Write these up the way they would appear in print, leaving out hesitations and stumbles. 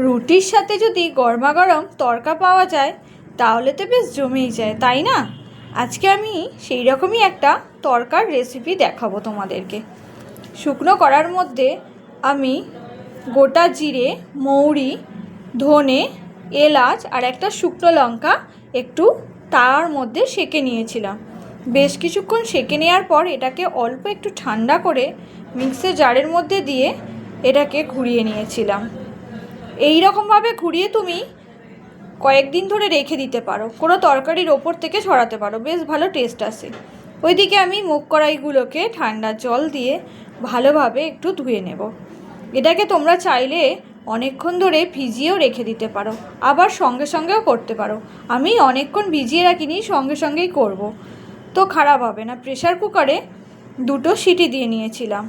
রুটির সাথে যদি গরমা গরম তড়কা পাওয়া যায় তাহলে তো বেশ জমেই যায়, তাই না? আজকে আমি সেই রকমই একটা তড়কার রেসিপি দেখাবো তোমাদেরকে। শুকনো কড়ার মধ্যে আমি গোটা জিরে, মৌরি, ধনে, এলাচ আর একটা শুকনো লঙ্কা একটু তার মধ্যে সেঁকে নিয়েছিলাম। বেশ কিছুক্ষণ সেঁকে নেওয়ার পর এটাকে অল্প একটু ঠান্ডা করে মিক্সির জারের মধ্যে দিয়ে এটাকে ঘুরিয়ে নিয়েছিলাম। এই রকমভাবে ঘুরিয়ে তুমি কয়েকদিন ধরে রেখে দিতে পারো, কোনো তরকারির ওপর থেকে ছড়াতে পারো, বেশ ভালো টেস্ট আসে। ওইদিকে আমি মুগ কড়াইগুলোকে ঠান্ডা জল দিয়ে ভালোভাবে একটু ধুয়ে নেব। এটাকে তোমরা চাইলে অনেকক্ষণ ধরে ভিজিয়েও রেখে দিতে পারো, আবার সঙ্গে সঙ্গেও করতে পারো। আমি অনেকক্ষণ ভিজিয়ে রাখিনি, সঙ্গে সঙ্গেই করব, তো খারাপ হবে না। প্রেশার কুকারে 2টো সিটি দিয়ে নিয়েছিলাম।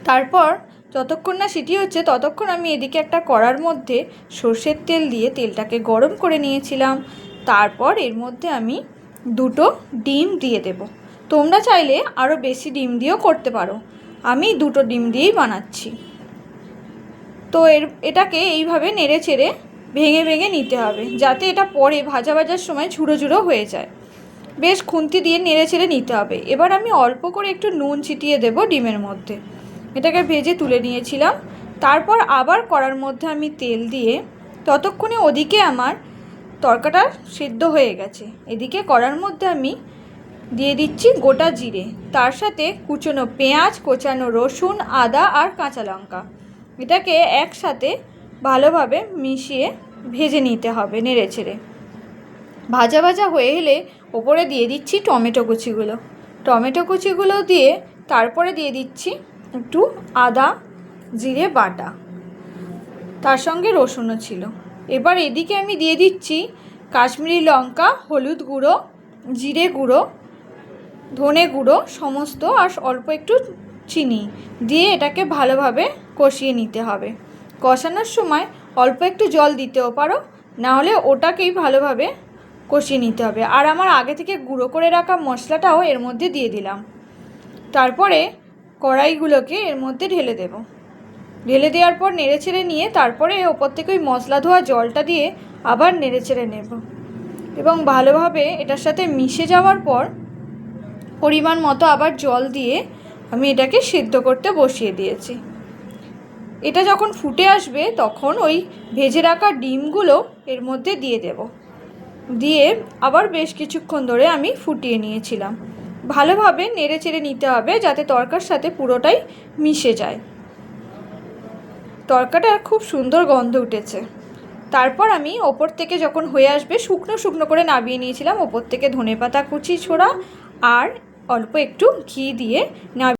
তারপর যতক্ষণ না সিটি হচ্ছে ততক্ষণ আমি এদিকে একটা কড়ার মধ্যে সর্ষের তেল দিয়ে তেলটাকে গরম করে নিয়েছিলাম। তারপর এর মধ্যে আমি 2টো ডিম দিয়ে দেব। তোমরা চাইলে আরও বেশি ডিম দিয়েও করতে পারো, আমি 2টো ডিম দিয়েই বানাচ্ছি। তো এটাকে এইভাবে নেড়ে চেড়ে ভেঙে ভেঙে নিতে হবে, যাতে এটা পরে ভাজা ভাজার সময় ঝুড়ো ঝুড়ো হয়ে যায়। বেশ খুন্তি দিয়ে নেড়ে চেড়ে নিতে হবে। এবার আমি অল্প করে একটু নুন ছিটিয়ে দেব ডিমের মধ্যে। এটাকে ভেজে তুলে নিয়েছিলাম। তারপর আবার কড়ার মধ্যে আমি তেল দিয়ে, ততক্ষণে ওদিকে আমার তরকাটা সিদ্ধ হয়ে গেছে। এদিকে কড়ার মধ্যে আমি দিয়ে দিচ্ছি গোটা জিরে, তার সাথে কুচনো পেঁয়াজ, কোচানো রসুন, আদা আর কাঁচা লঙ্কা। এটাকে একসাথে ভালোভাবে মিশিয়ে ভেজে নিতে হবে নেড়ে চেড়ে। ভাজা ভাজা হয়ে এলে ওপরে দিয়ে দিচ্ছি টমেটো কুচিগুলো। টমেটো কুচিগুলো দিয়ে তারপরে দিয়ে দিচ্ছি একটু আদা জিরে বাটা, তার সঙ্গে রসুনও ছিল। এবার এদিকে আমি দিয়ে দিচ্ছি কাশ্মীরি লঙ্কা, হলুদ গুঁড়ো, জিরে গুঁড়ো, ধনে গুঁড়ো সমস্ত, আর অল্প একটু চিনি দিয়ে এটাকে ভালোভাবে কষিয়ে নিতে হবে। কষানোর সময় অল্প একটু জল দিতেও পারো, নাহলে ওটাকেই ভালোভাবে কষিয়ে নিতে হবে। আর আমার আগে থেকে গুঁড়ো করে রাখা মশলাটাও এর মধ্যে দিয়ে দিলাম। তারপরে কড়াইগুলোকে এর মধ্যে ঢেলে দেব। ঢেলে দেওয়ার পর নেড়ে চেড়ে নিয়ে তারপরে ওপর থেকে ওই মশলা ধোয়া জলটা দিয়ে আবার নেড়ে চেড়ে নেব, এবং ভালোভাবে এটার সাথে মিশে যাওয়ার পর পরিমাণ মতো আবার জল দিয়ে আমি এটাকে সিদ্ধ করতে বসিয়ে দিয়েছি। এটা যখন ফুটে আসবে তখন ওই ভেজে রাখা ডিমগুলো এর মধ্যে দিয়ে দেব। দিয়ে আবার বেশ কিছুক্ষণ ধরে আমি ফুটিয়ে নিয়েছিলাম। ভালোভাবে নেড়ে চেড়ে নিতে হবে যাতে তরকার সাথে পুরোটাই মিশে যায়। তরকাটার খুব সুন্দর গন্ধ উঠেছে। তারপর আমি ওপর থেকে যখন হয়ে আসবে শুকনো শুকনো করে নামিয়ে নিয়েছিলাম, ওপর থেকে ধনেপাতা কুচি ছোড়া আর অল্প একটু ঘি দিয়ে